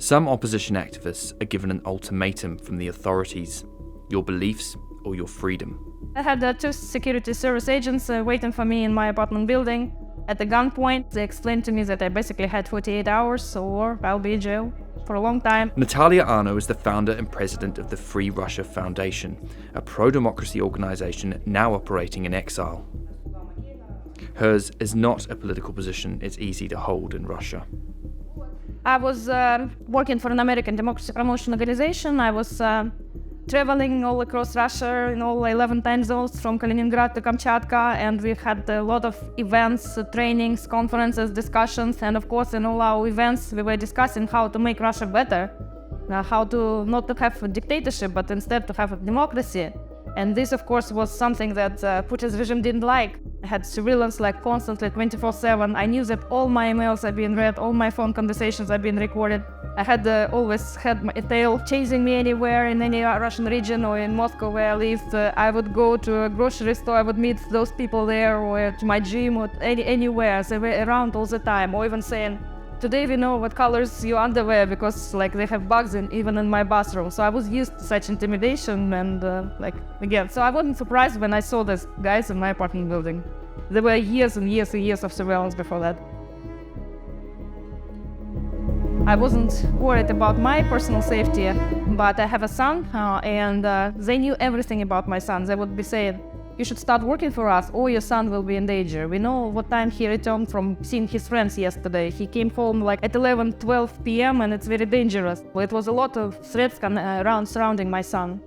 Some opposition activists are given an ultimatum from the authorities: your beliefs or your freedom. I had two security service agents waiting for me in my apartment building. At the gunpoint, they explained to me that I basically had 48 hours or I'll be in jail for a long time. Natalia Arno is the founder and president of the Free Russia Foundation, a pro-democracy organization now operating in exile. Hers is not a political position it's easy to hold in Russia. I was working for an American democracy promotion organization. I was traveling all across Russia in all 11 time zones from Kaliningrad to Kamchatka, and we had a lot of events, trainings, conferences, discussions, and of course in all our events we were discussing how to make Russia better, how to not to have a dictatorship but instead to have a democracy. And this of course was something that Putin's regime didn't like. I had surveillance like constantly 24/7. I knew that all my emails are being read, all my phone conversations are being recorded. I had always had my tail chasing me anywhere in any Russian region or in Moscow where I lived. I would go to a grocery store, I would meet those people there, or to my gym, or anywhere. They were around all the time, or even saying, today we know what colors your underwear because like they have bugs even in my bathroom. So I was used to such intimidation and so I wasn't surprised when I saw these guys in my apartment building. There were years and years and years of surveillance before that. I wasn't worried about my personal safety, but I have a son and they knew everything about my son. They would be saying, you should start working for us or your son will be in danger. We know what time he returned from seeing his friends yesterday. He came home like at 11-12 p.m. and it's very dangerous. It was a lot of threats surrounding my son.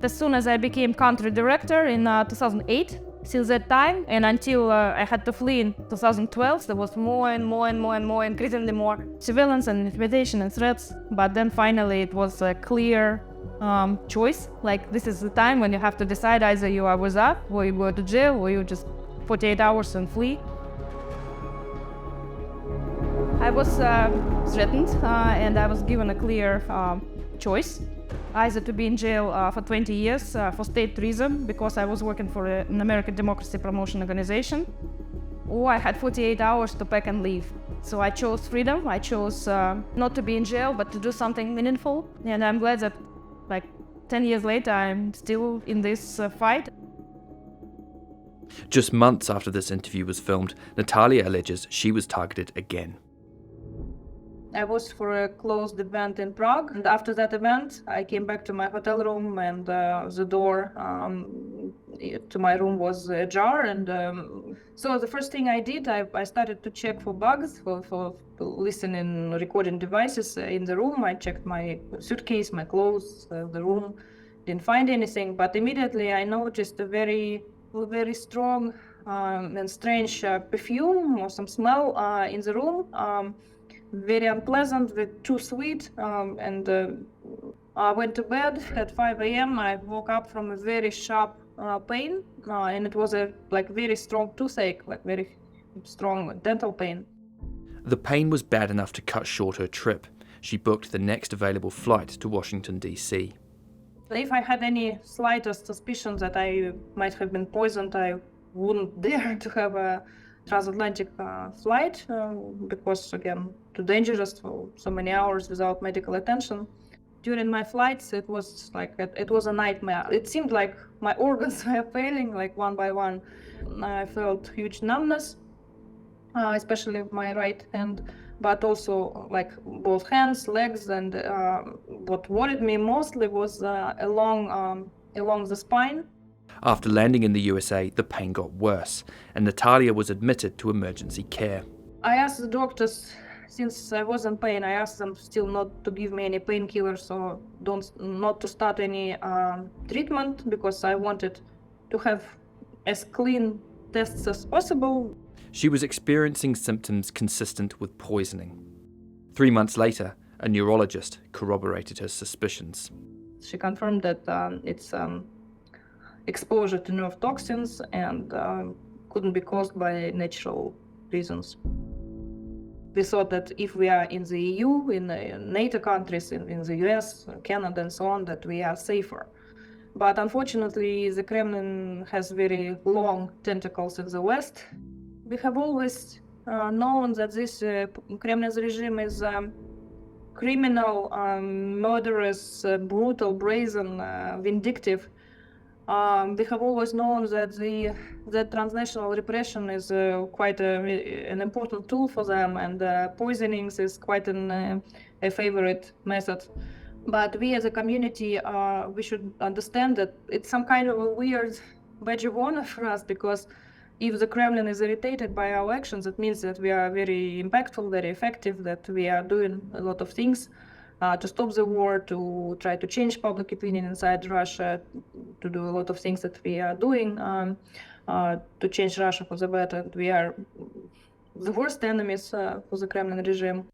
As soon as I became country director in 2008, since that time and until I had to flee in 2012, there was more and more, increasingly more surveillance and intimidation and threats. But then finally it was a clear choice. Like this is the time when you have to decide either you are with us or you go to jail or you just 48 hours and flee. I was threatened and I was given a clear choice. Either to be in jail for 20 years for state treason because I was working for an American democracy promotion organization, or I had 48 hours to pack and leave. So I chose freedom. I chose not to be in jail, but to do something meaningful. And I'm glad that like 10 years later, I'm still in this fight. Just months after this interview was filmed, Natalia alleges she was targeted again. I was for a closed event in Prague, and after that event, I came back to my hotel room, and the door to my room was ajar. And so the first thing I did, I started to check for bugs, for listening, recording devices in the room. I checked my suitcase, my clothes, the room, didn't find anything. But immediately I noticed a very strong and strange perfume or some smell in the room. Very unpleasant, too sweet, and I went to bed at 5 a.m. I woke up from a very sharp pain, and it was a very strong toothache, like very strong dental pain. The pain was bad enough to cut short her trip. She booked the next available flight to Washington, D.C. If I had any slightest suspicion that I might have been poisoned, I wouldn't dare to have a transatlantic flight because, again, too dangerous for so many hours without medical attention. During my flights, it was a nightmare. It seemed like my organs were failing, like one by one. I felt huge numbness, especially my right hand, but also like both hands, legs, and what worried me mostly was along the spine. After landing in the USA, the pain got worse, and Natalia was admitted to emergency care. I asked the doctors, since I was in pain, I asked them still not to give me any painkillers or not to start any treatment, because I wanted to have as clean tests as possible. She was experiencing symptoms consistent with poisoning. 3 months later, a neurologist corroborated her suspicions. She confirmed that it's exposure to nerve toxins and couldn't be caused by natural reasons. We thought that if we are in the EU, in the NATO countries, in the US, Canada and so on, that we are safer. But unfortunately, the Kremlin has very long tentacles in the West. We have always known that this Kremlin's regime is criminal, murderous, brutal, brazen, vindictive. We have always known that transnational repression is quite an important tool for them, and poisonings is quite a favorite method. But we as a community, we should understand that it's some kind of a weird badge of honor for us, because if the Kremlin is irritated by our actions, it means that we are very impactful, very effective, that we are doing a lot of things to stop the war, to try to change public opinion inside Russia, to do a lot of things that we are doing to change Russia for the better. We are the worst enemies for the Kremlin regime.